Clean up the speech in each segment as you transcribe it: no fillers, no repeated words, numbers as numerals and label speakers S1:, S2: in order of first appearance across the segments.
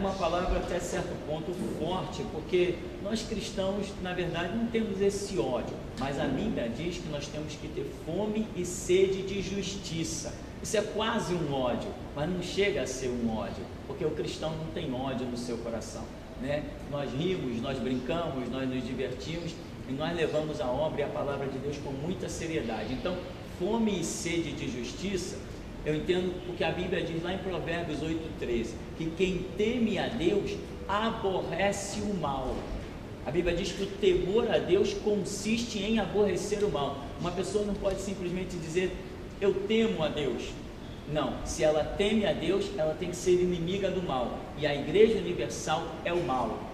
S1: uma palavra até certo ponto forte, porque nós cristãos, na verdade, não temos esse ódio, mas a Bíblia diz que nós temos que ter fome e sede de justiça. Isso é quase um ódio, mas não chega a ser um ódio, porque o cristão não tem ódio no seu coração, né? Nós rimos, nós brincamos, nós nos divertimos e nós levamos a obra e a palavra de Deus com muita seriedade. Então, fome e sede de justiça, eu entendo o que a Bíblia diz lá em Provérbios 8,13, que quem teme a Deus aborrece o mal. A Bíblia diz que o temor a Deus consiste em aborrecer o mal. Uma pessoa não pode simplesmente dizer, eu temo a Deus. Não, se ela teme a Deus, ela tem que ser inimiga do mal. E a Igreja Universal é o mal.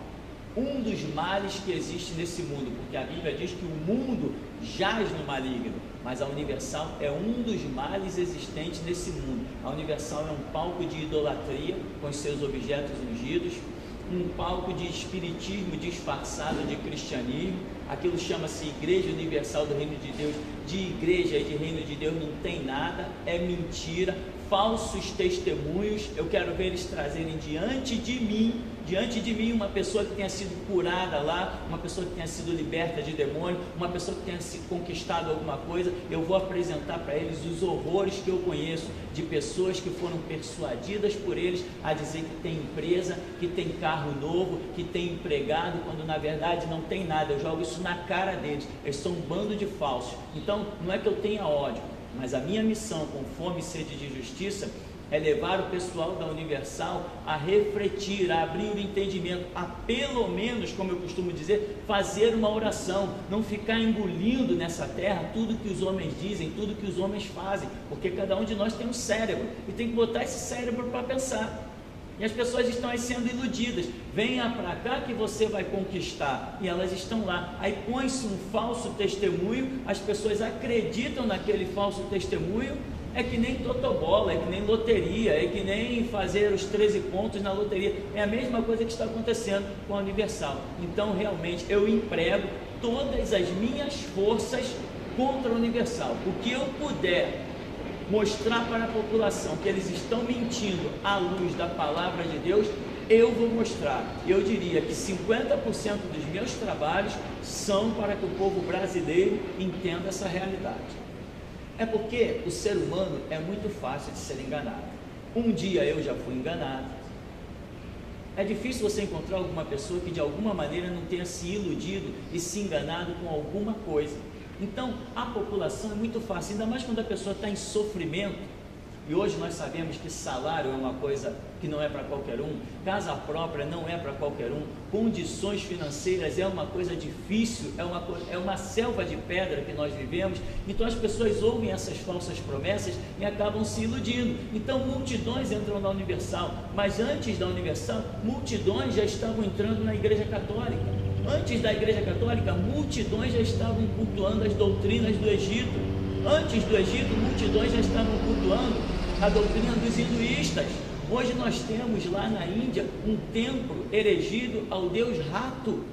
S1: Um dos males que existe nesse mundo, porque a Bíblia diz que o mundo jaz no maligno, mas a Universal é um dos males existentes nesse mundo. A Universal é um palco de idolatria com os seus objetos ungidos, um palco de espiritismo disfarçado de cristianismo. Aquilo chama-se Igreja Universal do Reino de Deus. De igreja e de Reino de Deus não tem nada, é mentira, falsos testemunhos. Eu quero ver eles trazerem diante de mim uma pessoa que tenha sido curada lá, uma pessoa que tenha sido liberta de demônio, uma pessoa que tenha sido conquistado alguma coisa. Eu vou apresentar para eles os horrores que eu conheço de pessoas que foram persuadidas por eles a dizer que tem empresa, que tem carro novo, que tem empregado, quando na verdade não tem nada. Eu jogo isso na cara deles. Eles são um bando de falsos. Então não é que eu tenha ódio, mas a minha missão com fome e sede de justiça é levar o pessoal da Universal a refletir, a abrir o entendimento, a pelo menos, como eu costumo dizer, fazer uma oração, não ficar engolindo nessa terra tudo que os homens dizem, tudo que os homens fazem, porque cada um de nós tem um cérebro e tem que botar esse cérebro para pensar. E as pessoas estão aí sendo iludidas, venha para cá que você vai conquistar, e elas estão lá, aí põe-se um falso testemunho, as pessoas acreditam naquele falso testemunho. É que nem totobola, é que nem loteria, é que nem fazer os 13 pontos na loteria, é a mesma coisa que está acontecendo com a Universal. Então realmente eu emprego todas as minhas forças contra a Universal. O que eu puder mostrar para a população que eles estão mentindo à luz da palavra de Deus, eu vou mostrar. Eu diria que 50% dos meus trabalhos são para que o povo brasileiro entenda essa realidade. É porque o ser humano é muito fácil de ser enganado. Um dia eu já fui enganado. É difícil você encontrar alguma pessoa que de alguma maneira não tenha se iludido e se enganado com alguma coisa. Então a população é muito fácil, ainda mais quando a pessoa está em sofrimento. E hoje nós sabemos que salário é uma coisa que não é para qualquer um, casa própria não é para qualquer um, condições financeiras é uma coisa difícil, é uma selva de pedra que nós vivemos. Então as pessoas ouvem essas falsas promessas e acabam se iludindo. Então multidões entram na Universal, mas antes da Universal, multidões já estavam entrando na Igreja Católica. Antes da Igreja Católica, multidões já estavam cultuando as doutrinas do Egito. Antes do Egito, multidões já estavam cultuando a doutrina dos hinduístas. Hoje nós temos lá na Índia um templo erigido ao deus rato,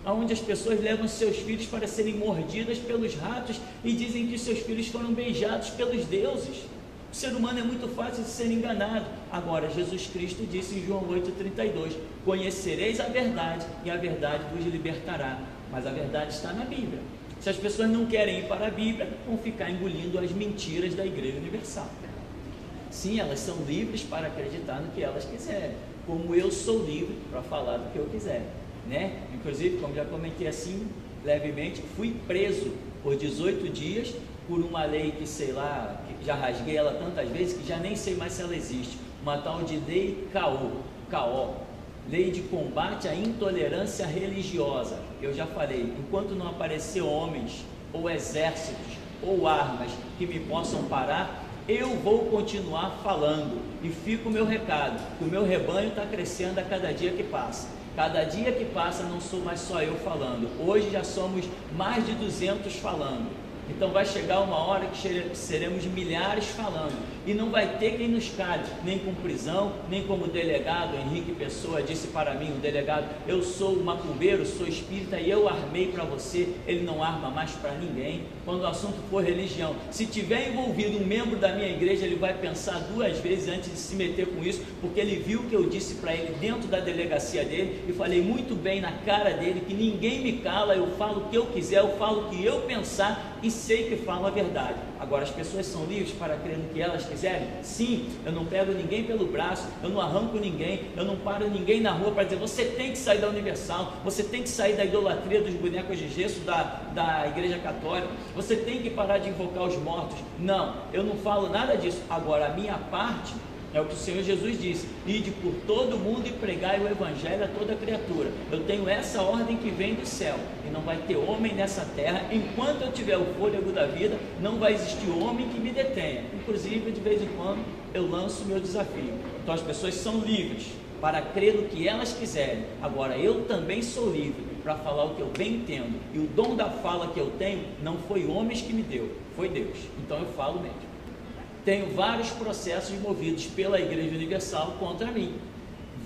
S1: onde as pessoas levam seus filhos para serem mordidas pelos ratos e dizem que seus filhos foram beijados pelos deuses. O ser humano é muito fácil de ser enganado. Agora, Jesus Cristo disse em João 8,32, conhecereis a verdade e a verdade vos libertará. Mas a verdade está na Bíblia. Se as pessoas não querem ir para a Bíblia, vão ficar engolindo as mentiras da Igreja Universal. Sim, elas são livres para acreditar no que elas quiserem, como eu sou livre para falar do que eu quiser, né? Inclusive, como já comentei assim, levemente, fui preso por 18 dias por uma lei que, sei lá, que já rasguei ela tantas vezes que já nem sei mais se ela existe, uma tal de lei CAO, Lei de Combate à Intolerância Religiosa. Eu já falei, enquanto não aparecer homens, ou exércitos, ou armas que me possam parar, eu vou continuar falando. E fica o meu recado, que o meu rebanho está crescendo a cada dia que passa. Cada dia que passa não sou mais só eu falando. Hoje já somos mais de 200 falando. Então vai chegar uma hora que seremos milhares falando. e não vai ter quem nos cale, nem com prisão, nem como delegado. Henrique Pessoa disse para mim, o delegado: eu sou macumbeiro, sou espírita e eu armei para você. Ele não arma mais para ninguém. Quando o assunto for religião, se tiver envolvido um membro da minha igreja, ele vai pensar duas vezes antes de se meter com isso, porque ele viu que eu disse para ele dentro da delegacia dele, e falei muito bem na cara dele, que ninguém me cala, eu falo o que eu quiser, eu falo o que eu pensar e sei que falo a verdade. Agora, as pessoas são livres para crer no que elas quiserem? Sim. Eu não pego ninguém pelo braço, eu não arranco ninguém, eu não paro ninguém na rua para dizer: você tem que sair da Universal, você tem que sair da idolatria dos bonecos de gesso da Igreja Católica, você tem que parar de invocar os mortos. Não, eu não falo nada disso. Agora, a minha parte é o que o Senhor Jesus disse: ide por todo mundo e pregai o Evangelho a toda criatura. Eu tenho essa ordem que vem do céu, e não vai ter homem nessa terra, enquanto eu tiver o fôlego da vida, não vai existir homem que me detenha. Inclusive, de vez em quando, eu lanço o meu desafio. Então as pessoas são livres para crer no que elas quiserem. Agora, eu também sou livre para falar o que eu bem entendo, e o dom da fala que eu tenho não foi homens que me deu, foi Deus. Então eu falo mesmo. Tenho vários processos movidos pela Igreja Universal contra mim.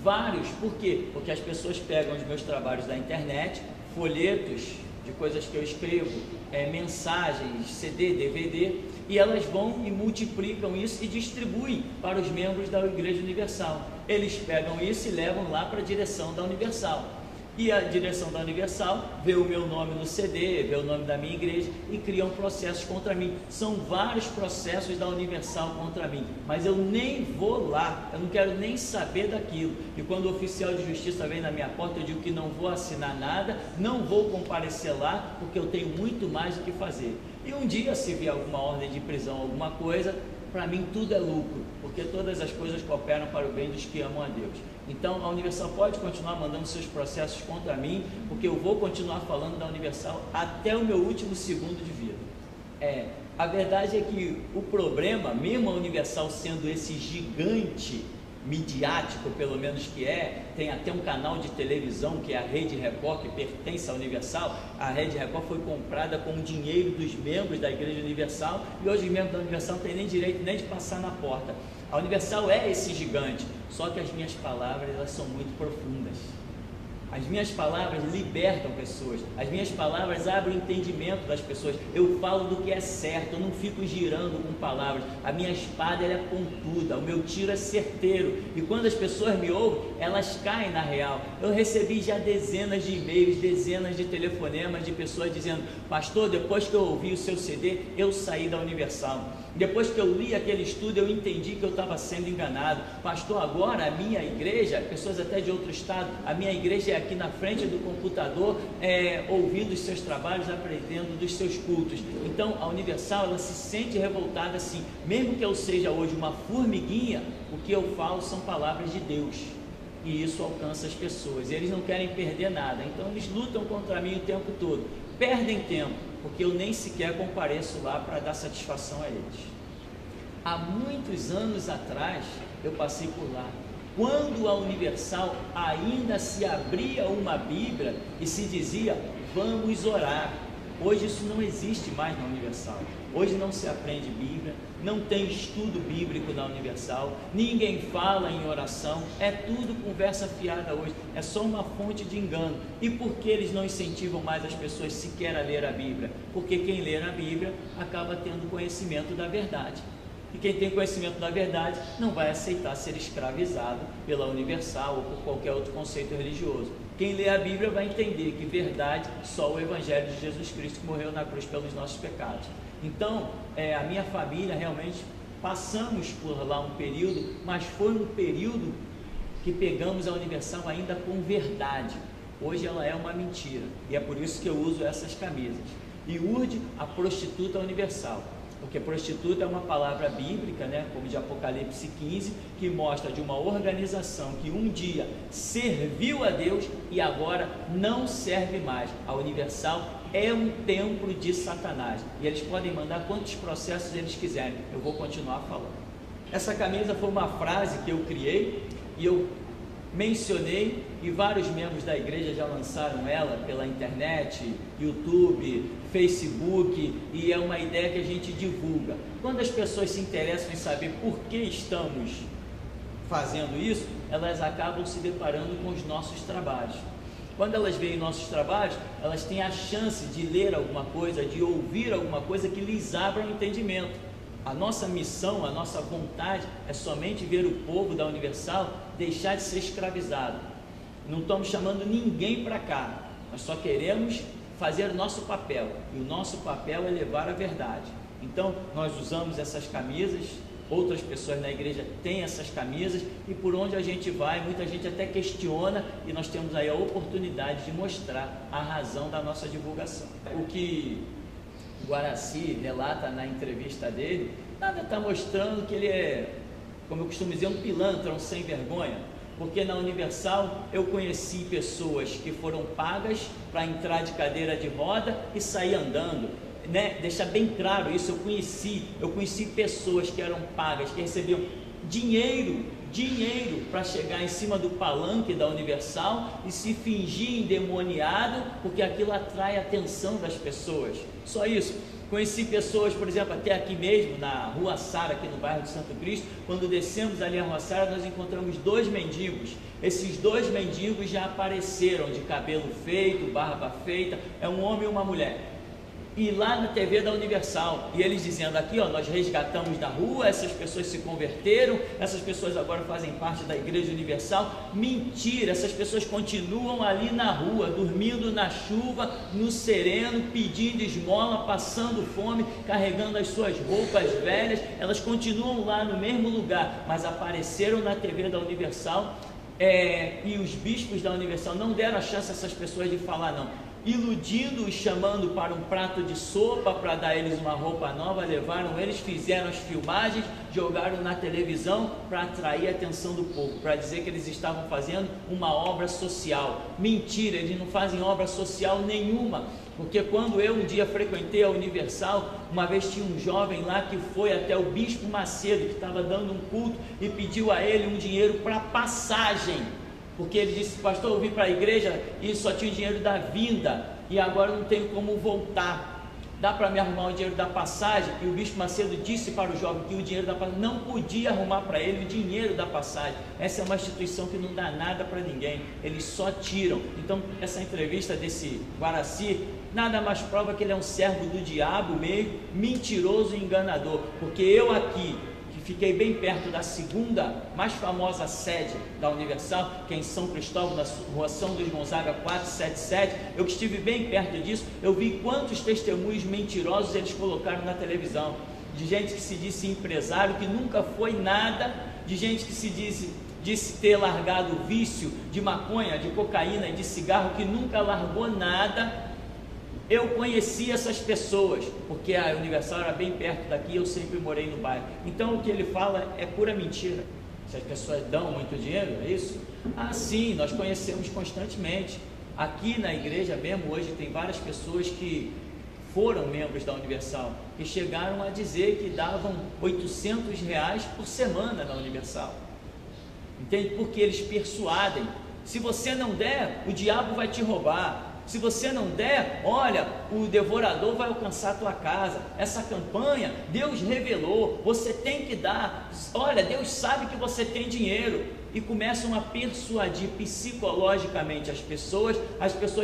S1: Vários. Por quê? Porque as pessoas pegam os meus trabalhos da internet, folhetos de coisas que eu escrevo, mensagens, CD, DVD, e elas vão e multiplicam isso e distribuem para os membros da Igreja Universal. Eles pegam isso e levam lá para a direção da Universal. E a direção da Universal vê o meu nome no CD, vê o nome da minha igreja e criam processos contra mim. São vários processos da Universal contra mim, mas eu nem vou lá, eu não quero nem saber daquilo. E quando o oficial de justiça vem na minha porta, eu digo que não vou assinar nada, não vou comparecer lá, porque eu tenho muito mais do que fazer. E um dia, se vier alguma ordem de prisão, alguma coisa, para mim tudo é lucro, porque todas as coisas cooperam para o bem dos que amam a Deus. Então a Universal pode continuar mandando seus processos contra mim, porque eu vou continuar falando da Universal até o meu último segundo de vida. A verdade é que o problema, mesmo a Universal sendo esse gigante midiático, pelo menos que tem até um canal de televisão que é a Rede Record, que pertence à Universal. A Rede Record foi comprada com o dinheiro dos membros da Igreja Universal, e hoje os membros da Universal não têm nem direito nem de passar na porta. A Universal é esse gigante, só que as minhas palavras, elas são muito profundas. As minhas palavras libertam pessoas, as minhas palavras abrem o entendimento das pessoas. Eu falo do que é certo, eu não fico girando com palavras. A minha espada, ela é pontuda, o meu tiro é certeiro, e quando as pessoas me ouvem, elas caem na real. Eu recebi já dezenas de e-mails, dezenas de telefonemas de pessoas dizendo: pastor, depois que eu ouvi o seu CD, eu saí da Universal. Depois que eu li aquele estudo, eu entendi que eu estava sendo enganado. Pastor, agora a minha igreja, pessoas até de outro estado, a minha igreja é aqui na frente do computador, ouvindo os seus trabalhos, aprendendo dos seus cultos. Então a Universal, ela se sente revoltada assim. Mesmo que eu seja hoje uma formiguinha, o que eu falo são palavras de Deus, e isso alcança as pessoas. Eles não querem perder nada, então eles lutam contra mim o tempo todo. Perdem tempo, porque eu nem sequer compareço lá para dar satisfação a eles. Há muitos anos atrás eu passei por lá, quando a Universal ainda se abria uma Bíblia e se dizia: vamos orar. Hoje isso não existe mais na Universal. Hoje não se aprende Bíblia, não tem estudo bíblico na Universal, ninguém fala em oração, é tudo conversa fiada hoje, é só uma fonte de engano. E por que eles não incentivam mais as pessoas sequer a ler a Bíblia? Porque quem lê a Bíblia acaba tendo conhecimento da verdade. E quem tem conhecimento da verdade não vai aceitar ser escravizado pela Universal ou por qualquer outro conceito religioso. Quem lê a Bíblia vai entender que verdade só o Evangelho de Jesus Cristo, que morreu na cruz pelos nossos pecados. Então, a minha família realmente passamos por lá um período, mas foi um período que pegamos a Universal ainda com verdade. Hoje ela é uma mentira, e é por isso que eu uso essas camisas. Iurde, a prostituta universal. Porque prostituta é uma palavra bíblica, como de Apocalipse 15, que mostra de uma organização que um dia serviu a Deus e agora não serve mais. A Universal é um templo de Satanás, e eles podem mandar quantos processos eles quiserem, eu vou continuar falando. Essa camisa foi uma frase que eu criei, e eu mencionei e vários membros da igreja já lançaram ela pela internet, YouTube, Facebook, e é uma ideia que a gente divulga. Quando as pessoas se interessam em saber por que estamos fazendo isso, elas acabam se deparando com os nossos trabalhos. Quando elas veem nossos trabalhos, elas têm a chance de ler alguma coisa, de ouvir alguma coisa que lhes abra o entendimento. A nossa missão, a nossa vontade é somente ver o povo da Universal deixar de ser escravizado. Não estamos chamando ninguém para cá, nós só queremos fazer o nosso papel, e o nosso papel é levar a verdade. Então, nós usamos essas camisas, outras pessoas na igreja têm essas camisas, e por onde a gente vai, muita gente até questiona, e nós temos aí a oportunidade de mostrar a razão da nossa divulgação. O que Guaraci relata na entrevista dele, nada está mostrando que ele é, como eu costumo dizer, um pilantra, um sem vergonha, porque na Universal eu conheci pessoas que foram pagas para entrar de cadeira de roda e sair andando, né? Deixar bem claro isso, eu conheci pessoas que eram pagas, que recebiam dinheiro para chegar em cima do palanque da Universal e se fingir endemoniado, porque aquilo atrai a atenção das pessoas. Só isso. Conheci pessoas, por exemplo, até aqui mesmo, na Rua Sara, aqui no bairro de Santo Cristo, quando descemos ali a Rua Sara, nós encontramos 2 mendigos. Esses 2 mendigos já apareceram de cabelo feito, barba feita, é um homem e uma mulher. E lá na TV da Universal, e eles dizendo aqui, ó, nós resgatamos da rua, essas pessoas se converteram, essas pessoas agora fazem parte da Igreja Universal. Mentira, essas pessoas continuam ali na rua, dormindo na chuva, no sereno, pedindo esmola, passando fome, carregando as suas roupas velhas. Elas continuam lá no mesmo lugar, mas apareceram na TV da Universal, e os bispos da Universal não deram a chance a essas pessoas de falar não. Iludindo-os, chamando para um prato de sopa, para dar eles uma roupa nova, levaram eles, fizeram as filmagens, jogaram na televisão para atrair a atenção do povo, para dizer que eles estavam fazendo uma obra social. Mentira, eles não fazem obra social nenhuma, porque quando eu um dia frequentei a Universal, uma vez tinha um jovem lá que foi até o Bispo Macedo, que estava dando um culto, e pediu a ele um dinheiro para passagem, porque ele disse: pastor, eu vim para a igreja e só tinha o dinheiro da vinda, e agora não tenho como voltar, dá para me arrumar o dinheiro da passagem? E o Bispo Macedo disse para o jovem que o dinheiro da passagem não podia arrumar para ele o dinheiro da passagem. Essa é uma instituição que não dá nada para ninguém, eles só tiram. Então essa entrevista desse Guaraci nada mais prova que ele é um servo do diabo mesmo, mentiroso e enganador, porque eu aqui fiquei bem perto da segunda mais famosa sede da Universal, que é em São Cristóvão, na Rua São Luís Gonzaga 477, eu que estive bem perto disso, eu vi quantos testemunhos mentirosos eles colocaram na televisão, de gente que se disse empresário, que nunca foi nada, de gente que se disse ter largado o vício de maconha, de cocaína e de cigarro, que nunca largou nada. Eu conheci essas pessoas, porque a Universal era bem perto daqui e eu sempre morei no bairro. Então o que ele fala é pura mentira. Se as pessoas dão muito dinheiro, é isso? Ah, sim, nós conhecemos constantemente. Aqui na igreja mesmo, hoje tem várias pessoas que foram membros da Universal, que chegaram a dizer que davam R$800 por semana na Universal. Entende? Porque eles persuadem. Se você não der, o diabo vai te roubar. Se você não der, olha, o devorador vai alcançar a tua casa. Essa campanha, Deus revelou, você tem que dar. Olha, Deus sabe que você tem dinheiro. E começam a persuadir psicologicamente as pessoas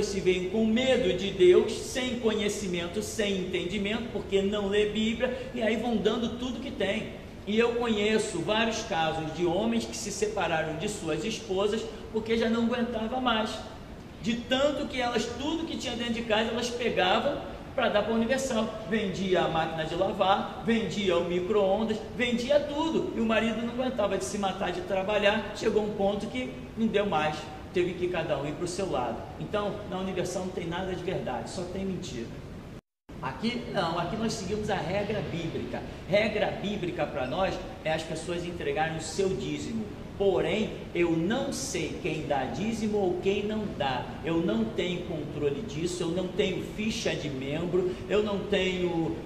S1: se veem com medo de Deus, sem conhecimento, sem entendimento, porque não lê Bíblia, e aí vão dando tudo que tem. E eu conheço vários casos de homens que se separaram de suas esposas porque já não aguentava mais. De tanto que elas, tudo que tinha dentro de casa, elas pegavam para dar para a Universal. Vendia a máquina de lavar, vendia o micro-ondas, vendia tudo. E o marido não aguentava de se matar de trabalhar. Chegou um ponto que não deu mais. Teve que cada um ir para o seu lado. Então, na Universal não tem nada de verdade, só tem mentira. Aqui não, aqui nós seguimos a regra bíblica. Regra bíblica para nós é as pessoas entregarem o seu dízimo. Porém, eu não sei quem dá dízimo ou quem não dá. Eu não tenho controle disso, eu não tenho ficha de membro, eu não tenho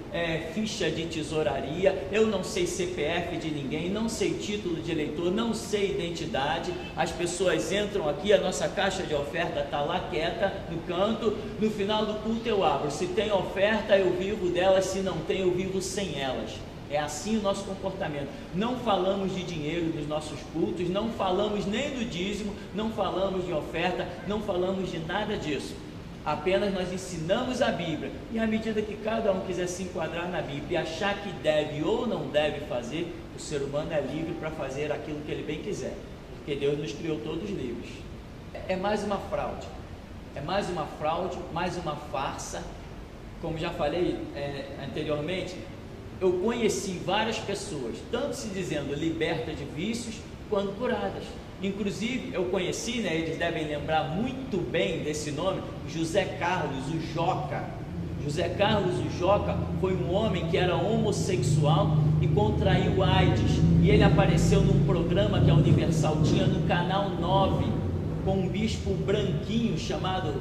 S1: ficha de tesouraria, eu não sei CPF de ninguém, não sei título de eleitor, não sei identidade. As pessoas entram aqui, a nossa caixa de oferta está lá quieta no canto, no final do culto eu abro. Se tem oferta, eu vivo delas, se não tem, eu vivo sem elas. É assim o nosso comportamento. Não falamos de dinheiro nos nossos cultos, não falamos nem do dízimo, não falamos de oferta, não falamos de nada disso. Apenas nós ensinamos a Bíblia, e à medida que cada um quiser se enquadrar na Bíblia e achar que deve ou não deve fazer, o ser humano é livre para fazer aquilo que ele bem quiser, porque Deus nos criou todos livres. É mais uma fraude, mais uma farsa. Como já falei anteriormente, eu conheci várias pessoas, tanto se dizendo libertas de vícios, quanto curadas. Inclusive, eu conheci, eles devem lembrar muito bem desse nome, José Carlos, o Joca. José Carlos, o Joca, foi um homem que era homossexual e contraiu AIDS. E ele apareceu num programa que a Universal tinha no Canal 9, com um bispo branquinho chamado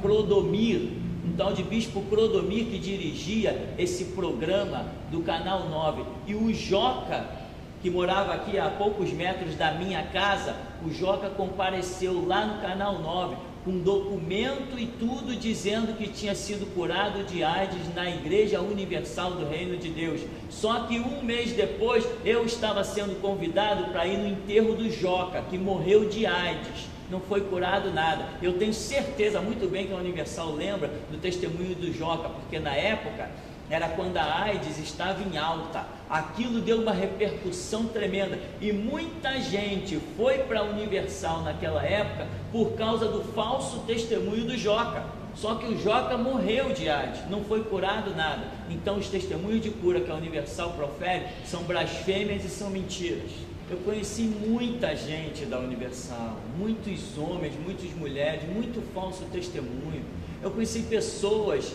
S1: Clodomir, um tal de bispo Clodomir, que dirigia esse programa do Canal 9. E o Joca, que morava aqui a poucos metros da minha casa, o Joca compareceu lá no Canal 9, com documento e tudo, dizendo que tinha sido curado de AIDS na Igreja Universal do Reino de Deus. Só que um mês depois, eu estava sendo convidado para ir no enterro do Joca, que morreu de AIDS. Não foi curado nada. Eu tenho certeza muito bem que a Universal lembra do testemunho do Joca, porque na época era quando a AIDS estava em alta. Aquilo deu uma repercussão tremenda e muita gente foi para a Universal naquela época por causa do falso testemunho do Joca. Só que o Joca morreu de AIDS, não foi curado nada. Então os testemunhos de cura que a Universal profere são blasfêmias e são mentiras. Eu conheci muita gente da Universal, muitos homens, muitas mulheres, muito falso testemunho. Eu conheci pessoas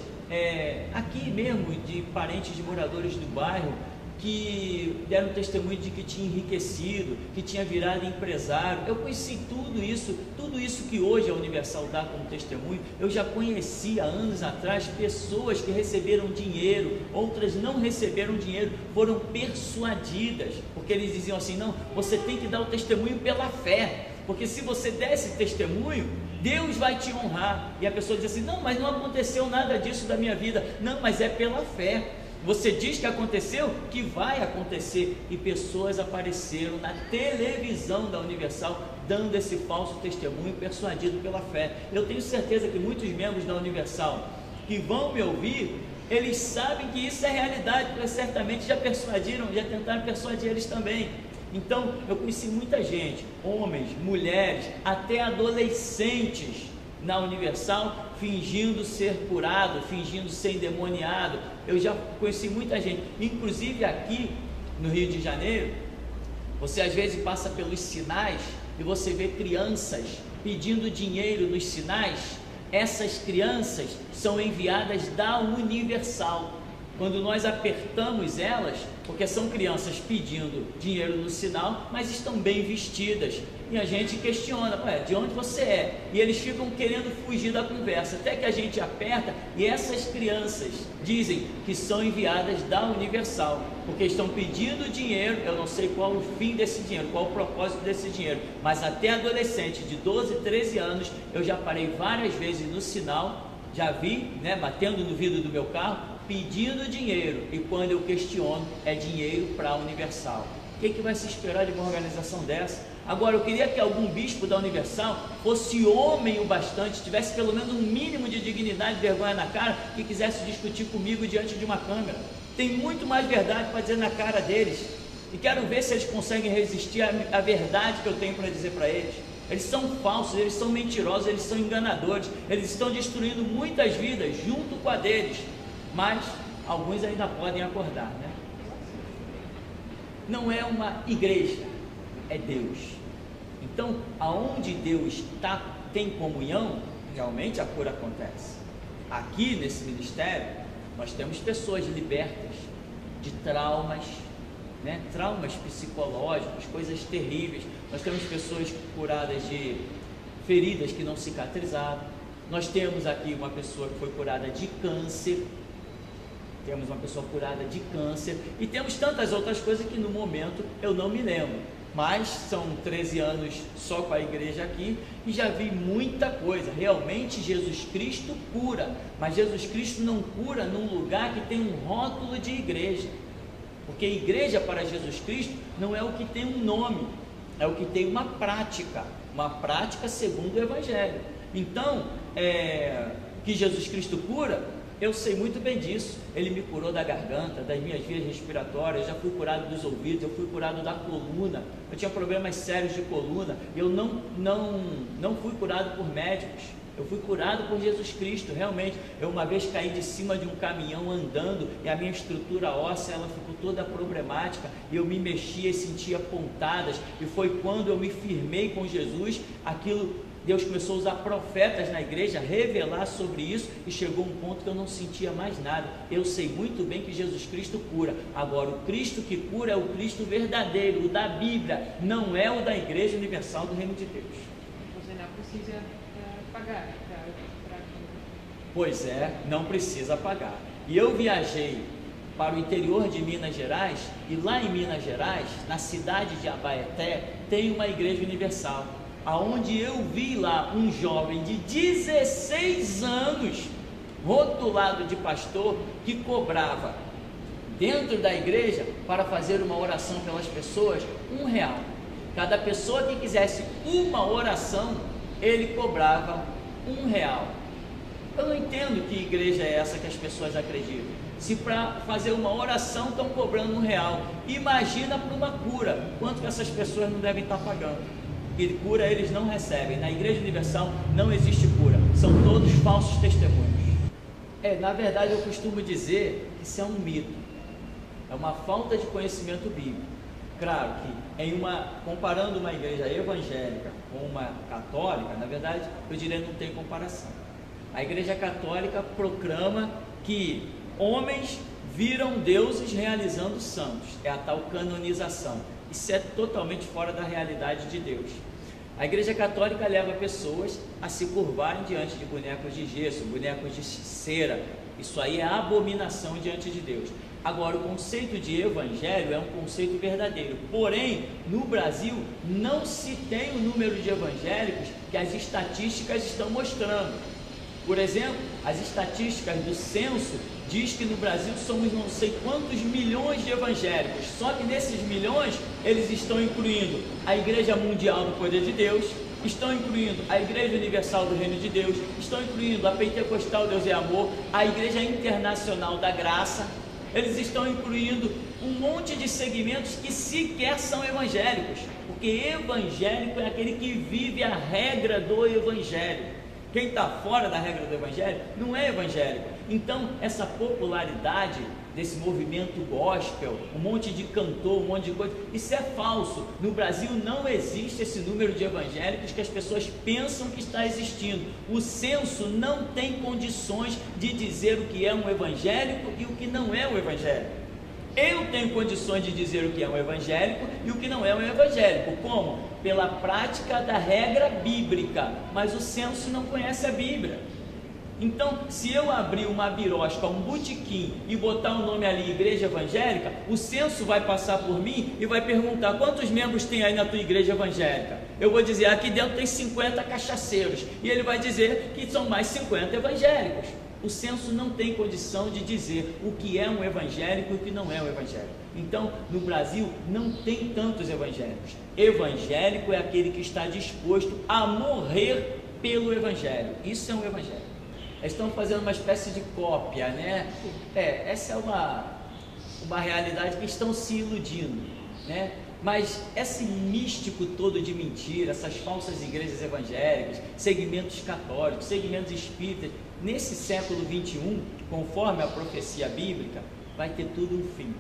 S1: aqui mesmo, de parentes de moradores do bairro, que deram testemunho de que tinha enriquecido, que tinha virado empresário. Eu conheci tudo isso que hoje a Universal dá como testemunho. Eu já conheci há anos atrás pessoas que receberam dinheiro, outras não receberam dinheiro, foram persuadidas, porque eles diziam assim: não, você tem que dar o testemunho pela fé, porque se você der esse testemunho, Deus vai te honrar. E a pessoa diz assim: não, mas não aconteceu nada disso da minha vida. Não, mas é pela fé. Você diz que aconteceu, que vai acontecer. E pessoas apareceram na televisão da Universal dando esse falso testemunho, persuadido pela fé. Eu tenho certeza que muitos membros da Universal que vão me ouvir, eles sabem que isso é realidade, porque certamente já tentaram persuadir eles também. Então, eu conheci muita gente, homens, mulheres, até adolescentes na Universal, fingindo ser curado, fingindo ser endemoniado. Eu já conheci muita gente, inclusive aqui no Rio de Janeiro, você às vezes passa pelos sinais e você vê crianças pedindo dinheiro nos sinais. Essas crianças são enviadas da Universal. Quando nós apertamos elas, porque são crianças pedindo dinheiro no sinal, mas estão bem vestidas, e a gente questiona: de onde você é? E eles ficam querendo fugir da conversa, até que a gente aperta, e essas crianças dizem que são enviadas da Universal, porque estão pedindo dinheiro. Eu não sei qual o fim desse dinheiro, qual o propósito desse dinheiro, mas até adolescente de 12, 13 anos, eu já parei várias vezes no sinal, já vi, batendo no vidro do meu carro, pedindo dinheiro, e quando eu questiono, é dinheiro para a Universal. O que vai se esperar de uma organização dessa? Agora, eu queria que algum bispo da Universal fosse homem o bastante, tivesse pelo menos um mínimo de dignidade e vergonha na cara, que quisesse discutir comigo diante de uma câmera. Tem muito mais verdade para dizer na cara deles, e quero ver se eles conseguem resistir à verdade que eu tenho para dizer para eles. Eles são falsos, eles são mentirosos, eles são enganadores, eles estão destruindo muitas vidas junto com a deles. Mas alguns ainda podem acordar, Não é uma igreja, é Deus. Então, aonde Deus tem comunhão, realmente a cura acontece. Aqui nesse ministério, nós temos pessoas libertas de traumas, né? Traumas psicológicos, coisas terríveis. Nós temos pessoas curadas de feridas que não cicatrizaram. Nós temos aqui uma pessoa que foi curada de câncer. Temos uma pessoa curada de câncer. E temos tantas outras coisas que no momento eu não me lembro. Mas são 13 anos só com a igreja aqui e já vi muita coisa. Realmente Jesus Cristo cura, mas Jesus Cristo não cura num lugar que tem um rótulo de igreja, porque igreja para Jesus Cristo não é o que tem um nome, é o que tem uma prática segundo o Evangelho. Então, que Jesus Cristo cura, eu sei muito bem disso. Ele me curou da garganta, das minhas vias respiratórias, já fui curado dos ouvidos, eu fui curado da coluna. Eu tinha problemas sérios de coluna, eu não fui curado por médicos, eu fui curado por Jesus Cristo. Realmente, eu uma vez caí de cima de um caminhão andando e a minha estrutura óssea ela ficou toda problemática, e eu me mexia e sentia pontadas, e foi quando eu me firmei com Jesus, Deus começou a usar profetas na igreja, revelar sobre isso, e chegou um ponto que eu não sentia mais nada. Eu sei muito bem que Jesus Cristo cura. Agora, o Cristo que cura é o Cristo verdadeiro, o da Bíblia, não é o da Igreja Universal do Reino de Deus.
S2: Você não precisa pagar para...
S1: Pois é, não precisa pagar. E eu viajei para o interior de Minas Gerais, e lá em Minas Gerais, na cidade de Abaeté, tem uma Igreja Universal, aonde eu vi lá um jovem de 16 anos, rotulado de pastor, que cobrava dentro da igreja, para fazer uma oração pelas pessoas, R$1. Cada pessoa que quisesse uma oração, ele cobrava R$1. Eu não entendo que igreja é essa que as pessoas acreditam. Se para fazer uma oração estão cobrando R$1, imagina para uma cura, quanto que essas pessoas não devem estar pagando. E cura eles não recebem. Na Igreja Universal não existe cura, são todos falsos testemunhos. Na verdade, eu costumo dizer que isso é um mito, é uma falta de conhecimento bíblico. Claro que comparando uma igreja evangélica com uma católica, na verdade, eu diria que não tem comparação. A Igreja Católica proclama que homens viram deuses realizando santos, é a tal canonização. Isso é totalmente fora da realidade de Deus. A Igreja Católica leva pessoas a se curvarem diante de bonecos de gesso, bonecos de cera. Isso aí é abominação diante de Deus. Agora, o conceito de evangelho é um conceito verdadeiro. Porém, no Brasil não se tem o número de evangélicos que as estatísticas estão mostrando. Por exemplo, as estatísticas do censo diz que no Brasil somos não sei quantos milhões de evangélicos, só que nesses milhões eles estão incluindo a Igreja Mundial do Poder de Deus, estão incluindo a Igreja Universal do Reino de Deus, estão incluindo a Pentecostal Deus é Amor, a Igreja Internacional da Graça, eles estão incluindo um monte de segmentos que sequer são evangélicos, porque evangélico é aquele que vive a regra do Evangelho. Quem está fora da regra do Evangelho não é evangélico. Então, essa popularidade desse movimento gospel, um monte de cantor, um monte de coisa, isso é falso. No Brasil não existe esse número de evangélicos que as pessoas pensam que está existindo. O censo não tem condições de dizer o que é um evangélico e o que não é um evangélico. Eu tenho condições de dizer o que é um evangélico e o que não é um evangélico. Como? Pela prática da regra bíblica. Mas o censo não conhece a Bíblia. Então, se eu abrir uma birosca, um botequim e botar o nome ali, igreja evangélica, o censo vai passar por mim e vai perguntar: quantos membros tem aí na tua igreja evangélica? Eu vou dizer: aqui dentro tem 50 cachaceiros. E ele vai dizer que são mais 50 evangélicos. O censo não tem condição de dizer o que é um evangélico e o que não é um evangélico. Então, no Brasil, não tem tantos evangélicos. Evangélico é aquele que está disposto a morrer pelo evangelho. Isso é um evangelho. Eles estão fazendo uma espécie de cópia, né? Essa é uma realidade que estão se iludindo, né? Mas esse místico todo de mentira, essas falsas igrejas evangélicas, segmentos católicos, segmentos espíritas, nesse século 21, conforme a profecia bíblica, vai ter tudo um fim.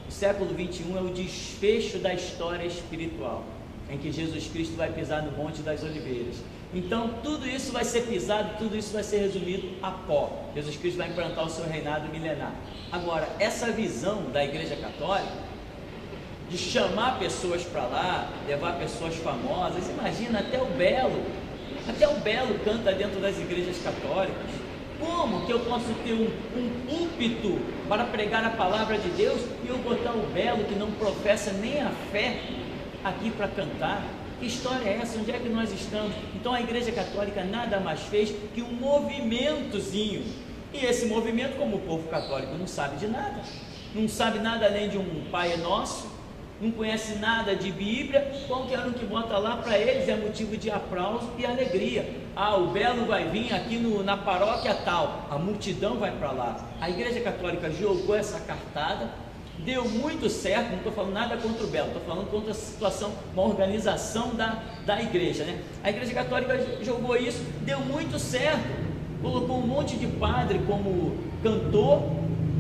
S1: O século 21 é o desfecho da história espiritual, em que Jesus Cristo vai pisar no Monte das Oliveiras. Então tudo isso vai ser pisado, tudo isso vai ser resumido a pó. Jesus Cristo vai implantar o seu reinado milenar. Agora, essa visão da Igreja Católica de chamar pessoas para lá, levar pessoas famosas. Imagina, até o Belo canta dentro das igrejas católicas. Como que eu posso ter um púlpito para pregar a palavra de Deus e eu botar o Belo, que não professa nem a fé, aqui para cantar? Que história é essa? Onde é que nós estamos? Então a Igreja Católica nada mais fez que um movimentozinho. E esse movimento, como o povo católico não sabe de nada, não sabe nada além de um Pai Nosso, não conhece nada de Bíblia, qualquer um que bota lá para eles é motivo de aplauso e alegria. Ah, o Belo vai vir aqui na paróquia tal, a multidão vai para lá. A Igreja Católica jogou essa cartada, deu muito certo. Não estou falando nada contra o Belo, estou falando contra a situação, uma organização da igreja, né? A Igreja Católica jogou isso, deu muito certo, colocou um monte de padre como cantor,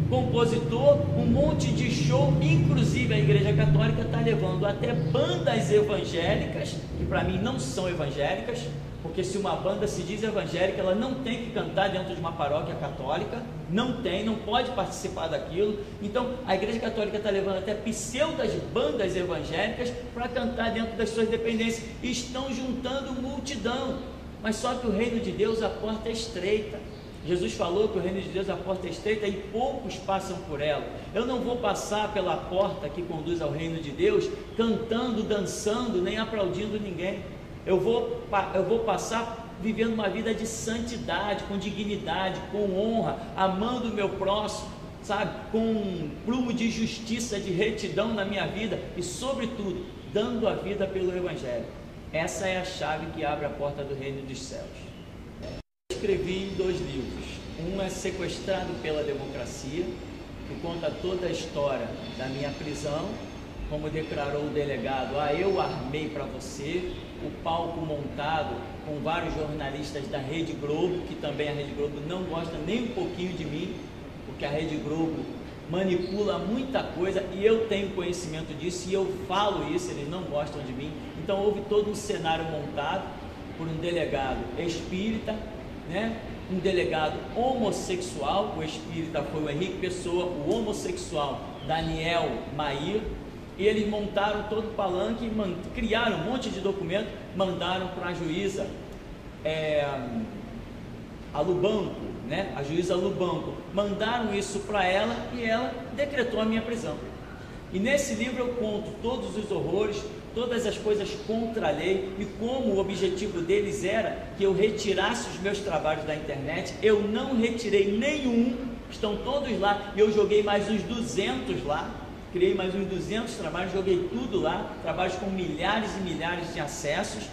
S1: compositor, um monte de show. Inclusive a Igreja Católica está levando até bandas evangélicas, que para mim não são evangélicas, porque se uma banda se diz evangélica, ela não tem que cantar dentro de uma paróquia católica, não pode participar daquilo. Então a Igreja Católica está levando até pseudas bandas evangélicas para cantar dentro das suas dependências, e estão juntando multidão. Mas só que o reino de Deus, a porta é estreita. Jesus falou que o reino de Deus, a porta é estreita e poucos passam por ela. Eu não vou passar pela porta que conduz ao reino de Deus cantando, dançando, nem aplaudindo ninguém. Eu vou passar vivendo uma vida de santidade, com dignidade, com honra, amando o meu próximo, sabe? Com um prumo de justiça, de retidão na minha vida e, sobretudo, dando a vida pelo Evangelho. Essa é a chave que abre a porta do reino dos céus. Escrevi 2 livros. Um é Sequestrado pela Democracia, que conta toda a história da minha prisão, como declarou o delegado: eu armei para você. O palco montado com vários jornalistas da Rede Globo, que também a Rede Globo não gosta nem um pouquinho de mim, porque a Rede Globo manipula muita coisa e eu tenho conhecimento disso e eu falo isso, eles não gostam de mim. Então houve todo um cenário montado por um delegado espírita, né? Um delegado homossexual. O espírita foi o Henrique Pessoa, o homossexual Daniel Mair, e eles montaram todo o palanque, criaram um monte de documento, mandaram para a juíza a Lubanco, né? A juíza Lubanco, mandaram isso para ela e ela decretou a minha prisão. E nesse livro eu conto todos os horrores, todas as coisas contra a lei e como o objetivo deles era que eu retirasse os meus trabalhos da internet. Eu não retirei nenhum, estão todos lá, e eu joguei mais uns 200 lá, criei mais uns 200 trabalhos, joguei tudo lá, trabalhos com milhares e milhares de acessos,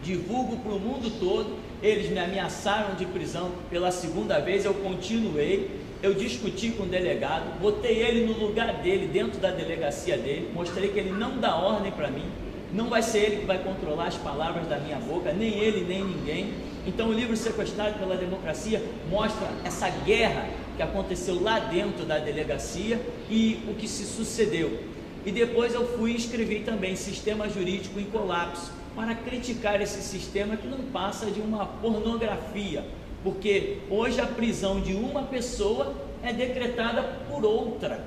S1: divulgo para o mundo todo. Eles me ameaçaram de prisão pela 2ª vez, eu continuei. Eu discuti com o delegado, botei ele no lugar dele, dentro da delegacia dele, mostrei que ele não dá ordem para mim, não vai ser ele que vai controlar as palavras da minha boca, nem ele, nem ninguém. Então o livro Sequestrado pela Democracia mostra essa guerra que aconteceu lá dentro da delegacia e o que se sucedeu. E depois eu fui e escrevi também Sistema Jurídico em Colapso, para criticar esse sistema que não passa de uma pornografia, porque hoje a prisão de uma pessoa é decretada por outra.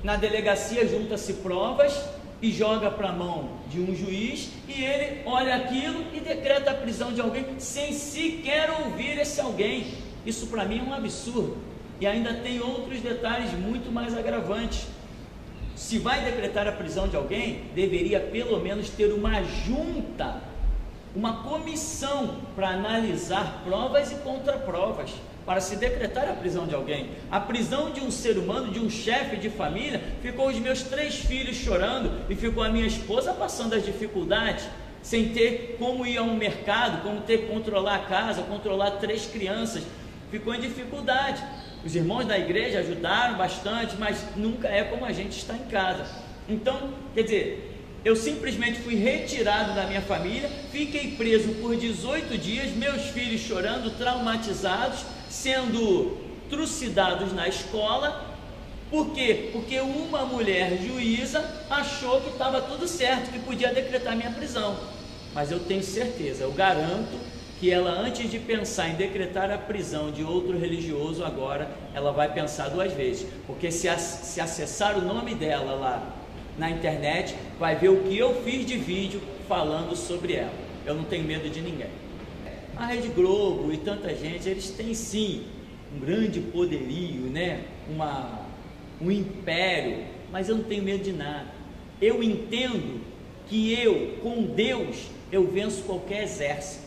S1: Na delegacia junta-se provas e joga para a mão de um juiz, e ele olha aquilo e decreta a prisão de alguém sem sequer ouvir esse alguém. Isso para mim é um absurdo. E ainda tem outros detalhes muito mais agravantes. Se vai decretar a prisão de alguém, deveria pelo menos ter uma junta, uma comissão para analisar provas e contraprovas, para se decretar a prisão de alguém. A prisão de um ser humano, de um chefe de família, ficou os meus 3 filhos chorando e ficou a minha esposa passando as dificuldades, sem ter como ir ao mercado, como ter que controlar a casa, controlar 3 crianças, ficou em dificuldade. Os irmãos da igreja ajudaram bastante, mas nunca é como a gente está em casa. Então, quer dizer, eu simplesmente fui retirado da minha família, fiquei preso por 18 dias, meus filhos chorando, traumatizados, sendo trucidados na escola. Por quê? Porque uma mulher juíza achou que estava tudo certo, que podia decretar minha prisão. Mas eu tenho certeza, eu garanto que ela, antes de pensar em decretar a prisão de outro religioso agora, ela vai pensar 2 vezes, porque se acessar o nome dela lá na internet, vai ver o que eu fiz de vídeo falando sobre ela. Eu não tenho medo de ninguém. A Rede Globo e tanta gente, eles têm sim um grande poderio, né? Um império, mas eu não tenho medo de nada. Eu entendo que eu, com Deus, eu venço qualquer exército.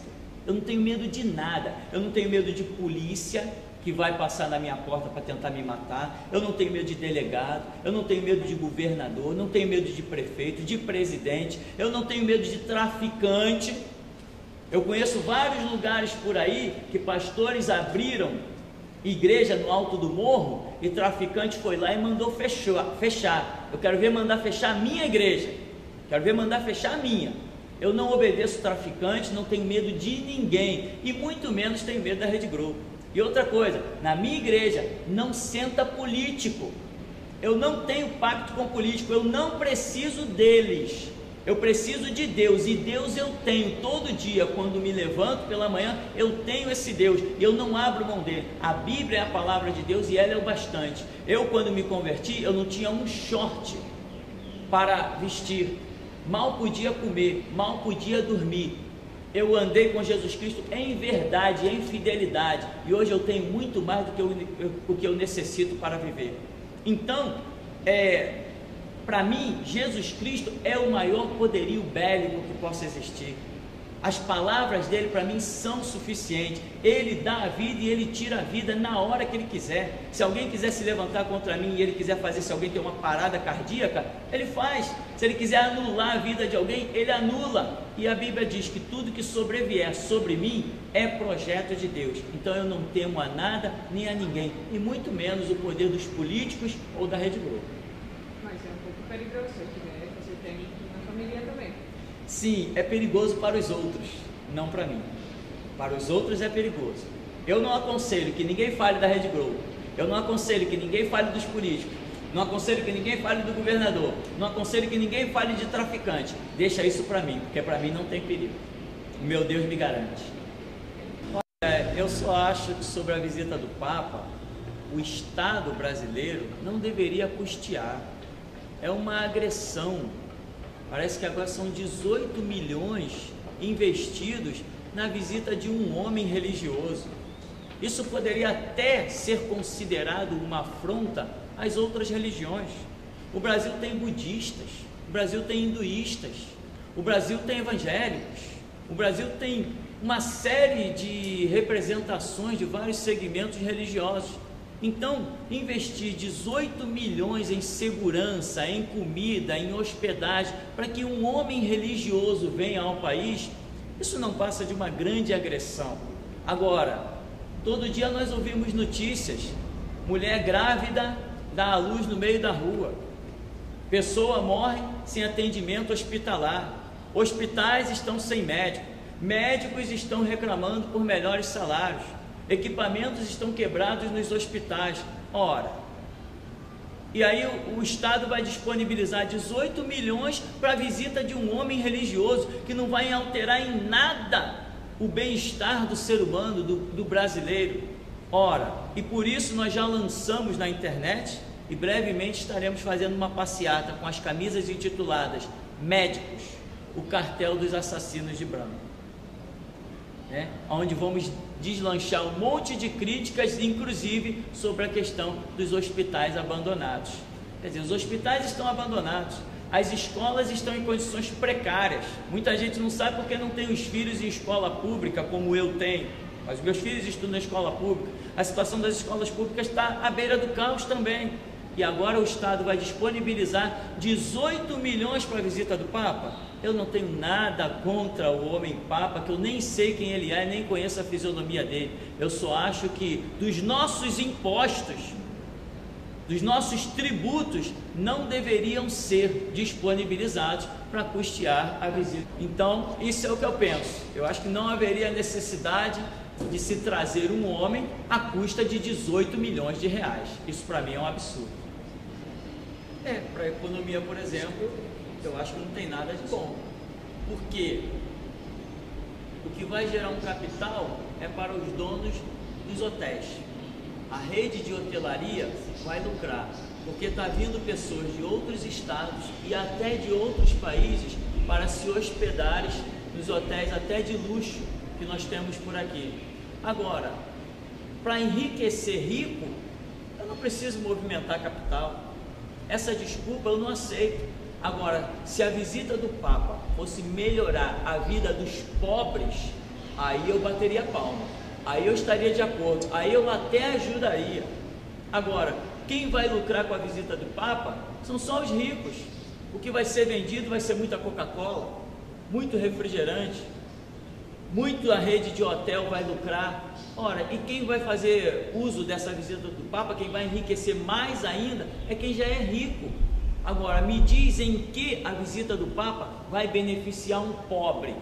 S1: Eu não tenho medo de nada. Eu não tenho medo de polícia que vai passar na minha porta para tentar me matar. Eu não tenho medo de delegado. Eu não tenho medo de governador. Não tenho medo de prefeito, de presidente. Eu não tenho medo de traficante. Eu conheço vários lugares por aí que pastores abriram igreja no alto do morro e traficante foi lá e mandou fechar. Eu quero ver mandar fechar a minha igreja. Quero ver mandar fechar a minha. Eu não obedeço traficante, não tenho medo de ninguém e muito menos tenho medo da Rede Globo. E outra coisa, na minha igreja não senta político. Eu não tenho pacto com político, eu não preciso deles. Eu preciso de Deus, e Deus eu tenho todo dia. Quando me levanto pela manhã, eu tenho esse Deus e eu não abro mão dele. A Bíblia é a palavra de Deus e ela é o bastante. Eu, quando me converti, eu não tinha um short para vestir, mal podia comer, mal podia dormir. Eu andei com Jesus Cristo em verdade, em fidelidade, e hoje eu tenho muito mais do que o que eu necessito para viver. Então, para mim, Jesus Cristo é o maior poderio bélico que possa existir. As palavras dele para mim são suficientes. Ele dá a vida e ele tira a vida na hora que ele quiser. Se alguém quiser se levantar contra mim e ele quiser fazer, se alguém tem uma parada cardíaca, ele faz. Se ele quiser anular a vida de alguém, ele anula. E a Bíblia diz que tudo que sobrevier sobre mim é projeto de Deus. Então eu não temo a nada nem a ninguém, e muito menos o poder dos políticos ou da Rede Globo.
S2: Mas é um pouco perigoso, você tem na família também.
S1: Sim, é perigoso para os outros, não para mim. Para os outros é perigoso. Eu não aconselho que ninguém fale da Rede Globo. Eu não aconselho que ninguém fale dos políticos. Não aconselho que ninguém fale do governador. Não aconselho que ninguém fale de traficante. Deixa isso para mim, porque para mim não tem perigo. O meu Deus me garante. Olha, eu só acho que sobre a visita do Papa, o Estado brasileiro não deveria custear. É uma agressão. Parece que agora são 18 milhões investidos na visita de um homem religioso. Isso poderia até ser considerado uma afronta às outras religiões. O Brasil tem budistas, o Brasil tem hinduístas, o Brasil tem evangélicos, o Brasil tem uma série de representações de vários segmentos religiosos. Então, investir 18 milhões em segurança, em comida, em hospedagem, para que um homem religioso venha ao país, isso não passa de uma grande agressão. Agora, todo dia nós ouvimos notícias: mulher grávida dá à luz no meio da rua, pessoa morre sem atendimento hospitalar, hospitais estão sem médico, médicos estão reclamando por melhores salários, equipamentos estão quebrados nos hospitais. Ora, e aí o Estado vai disponibilizar 18 milhões para a visita de um homem religioso que não vai alterar em nada o bem-estar do ser humano, do brasileiro. Ora, e por isso nós já lançamos na internet e brevemente estaremos fazendo uma passeata com as camisas intituladas Médicos, o cartel dos assassinos de branco. Onde vamos deslanchar um monte de críticas, inclusive sobre a questão dos hospitais abandonados. Quer dizer, os hospitais estão abandonados, as escolas estão em condições precárias. Muita gente não sabe porque não tem os filhos em escola pública, como eu tenho, mas meus filhos estudam na escola pública. A situação das escolas públicas está à beira do caos também. E agora o Estado vai disponibilizar 18 milhões para a visita do Papa. Eu não tenho nada contra o homem Papa, que eu nem sei quem ele é, nem conheço a fisionomia dele. Eu só acho que dos nossos impostos, dos nossos tributos, não deveriam ser disponibilizados para custear a visita. Então, isso é o que eu penso. Eu acho que não haveria necessidade de se trazer um homem à custa de 18 milhões de reais. Isso para mim é um absurdo. Para a economia, por exemplo, eu acho que não tem nada de bom, porque o que vai gerar um capital é para os donos dos hotéis. A rede de hotelaria vai lucrar, porque está vindo pessoas de outros estados e até de outros países para se hospedarem nos hotéis até de luxo que nós temos por aqui. Agora, para enriquecer rico, eu não preciso movimentar capital. Essa desculpa eu não aceito. Agora, se a visita do Papa fosse melhorar a vida dos pobres, aí eu bateria palma, aí eu estaria de acordo, aí eu até ajudaria. Agora, quem vai lucrar com a visita do Papa são só os ricos. O que vai ser vendido vai ser muita Coca-Cola, muito refrigerante, muito a rede de hotel vai lucrar. Ora, e quem vai fazer uso dessa visita do Papa, quem vai enriquecer mais ainda, é quem já é rico. Agora, me diz em que a visita do Papa vai beneficiar um pobre.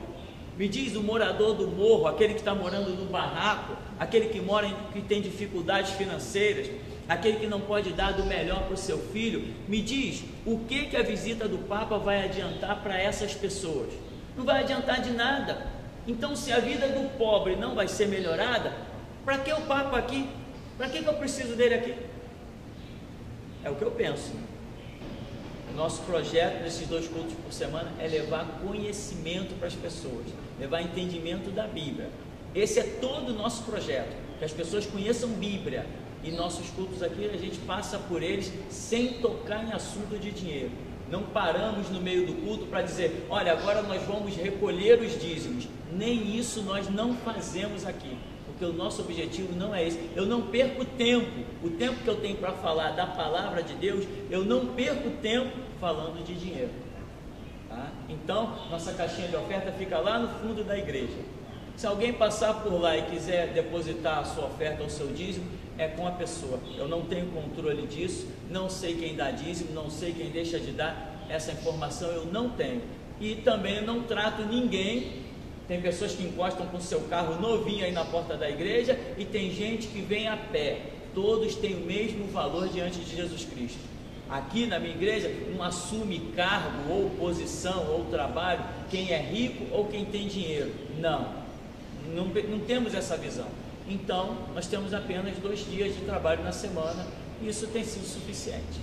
S1: Me diz o morador do morro, aquele que está morando no barraco, aquele que tem dificuldades financeiras, aquele que não pode dar do melhor para o seu filho. Me diz o que a visita do Papa vai adiantar para essas pessoas. Não vai adiantar de nada. Então, se a vida do pobre não vai ser melhorada, para que o Papa aqui? Para que eu preciso dele aqui? É o que eu penso. Nosso projeto nesses 2 cultos por semana é levar conhecimento para as pessoas, levar entendimento da Bíblia. Esse é todo o nosso projeto, que as pessoas conheçam Bíblia. E nossos cultos aqui, a gente passa por eles sem tocar em assunto de dinheiro. Não paramos no meio do culto para dizer, olha, agora nós vamos recolher os dízimos. Nem isso nós não fazemos aqui, porque o nosso objetivo não é esse. Eu não perco tempo, o tempo que eu tenho para falar da palavra de Deus, eu não perco tempo falando de dinheiro. Tá? Então, nossa caixinha de oferta fica lá no fundo da igreja. Se alguém passar por lá e quiser depositar a sua oferta ou o seu dízimo, é com a pessoa. Eu não tenho controle disso, não sei quem dá dízimo, não sei quem deixa de dar, essa informação eu não tenho. E também eu não trato ninguém. Tem pessoas que encostam com o seu carro novinho aí na porta da igreja e tem gente que vem a pé. Todos têm o mesmo valor diante de Jesus Cristo. Aqui na minha igreja não assume cargo ou posição ou trabalho quem é rico ou quem tem dinheiro. Não temos essa visão. Então, nós temos apenas 2 dias de trabalho na semana e isso tem sido suficiente.